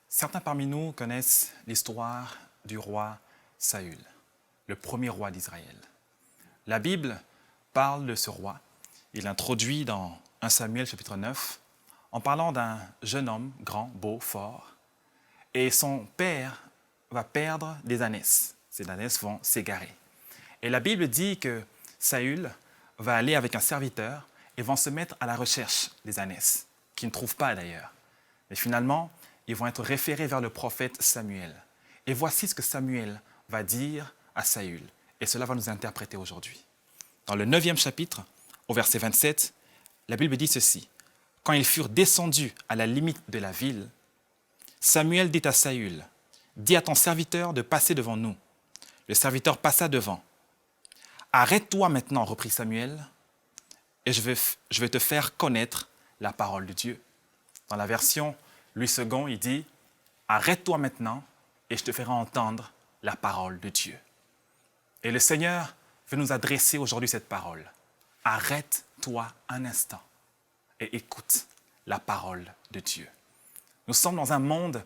Certains parmi nous connaissent l'histoire du roi Saül, le premier roi d'Israël. La Bible parle de ce roi. Il l'introduit dans 1 Samuel chapitre 9 en parlant d'un jeune homme grand, beau, fort. Et son père va perdre des ânesses. Ces ânesses vont s'égarer. Et la Bible dit que Saül va aller avec un serviteur et vont se mettre à la recherche des ânesses, qu'ils ne trouvent pas d'ailleurs. Mais finalement, ils vont être référés vers le prophète Samuel. Et voici ce que Samuel va dire à Saül. Et cela va nous interpréter aujourd'hui. Dans le 9e chapitre, au verset 27, la Bible dit ceci. « Quand ils furent descendus à la limite de la ville, Samuel dit à Saül, « Dis à ton serviteur de passer devant nous. » Le serviteur passa devant. « Arrête-toi maintenant, reprit Samuel, et je vais te faire connaître la parole de Dieu. » Dans la version Louis II, il dit « Arrête-toi maintenant et je te ferai entendre la parole de Dieu. » Et le Seigneur veut nous adresser aujourd'hui cette parole. Arrête-toi un instant et écoute la parole de Dieu. Nous sommes dans un monde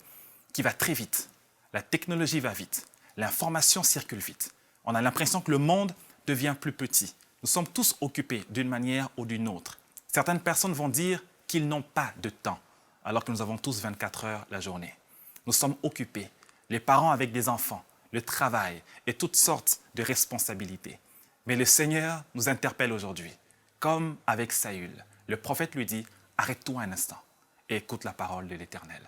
qui va très vite. La technologie va vite. L'information circule vite. On a l'impression que le monde devient plus petit. Nous sommes tous occupés d'une manière ou d'une autre. Certaines personnes vont dire qu'ils n'ont pas de temps, alors que nous avons tous 24 heures la journée. Nous sommes occupés, les parents avec des enfants, le travail et toutes sortes de responsabilités. Mais le Seigneur nous interpelle aujourd'hui, comme avec Saül. Le prophète lui dit, arrête-toi un instant et écoute la parole de l'Éternel.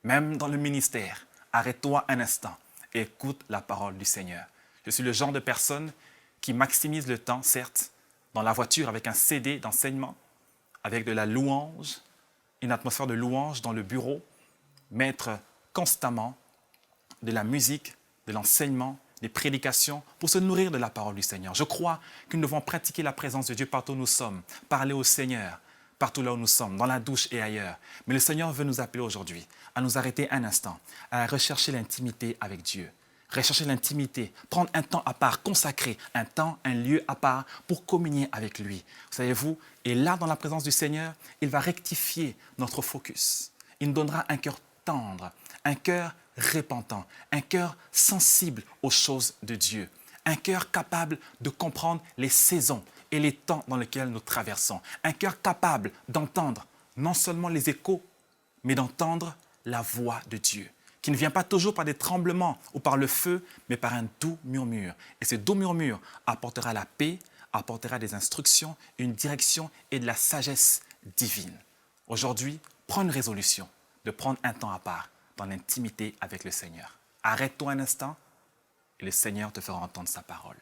Même dans le ministère, arrête-toi un instant et écoute la parole du Seigneur. Je suis le genre de personne qui maximise le temps, certes, dans la voiture avec un CD d'enseignement, avec de la louange, une atmosphère de louange dans le bureau, mettre constamment de la musique, de l'enseignement, des prédications pour se nourrir de la parole du Seigneur. Je crois que nous devons pratiquer la présence de Dieu partout où nous sommes, parler au Seigneur partout là où nous sommes, dans la douche et ailleurs. Mais le Seigneur veut nous appeler aujourd'hui à nous arrêter un instant, à rechercher l'intimité avec Dieu. Rechercher l'intimité, prendre un temps à part, consacrer un temps, un lieu à part pour communier avec lui. Savez-vous, et là, dans la présence du Seigneur, il va rectifier notre focus. Il nous donnera un cœur tendre, un cœur repentant, un cœur sensible aux choses de Dieu, un cœur capable de comprendre les saisons et les temps dans lesquels nous traversons, un cœur capable d'entendre non seulement les échos, mais d'entendre la voix de Dieu, qui ne vient pas toujours par des tremblements ou par le feu, mais par un doux murmure. Et ce doux murmure apportera la paix, apportera des instructions, une direction et de la sagesse divine. Aujourd'hui, prends une résolution de prendre un temps à part dans l'intimité avec le Seigneur. Arrête-toi un instant et le Seigneur te fera entendre sa parole.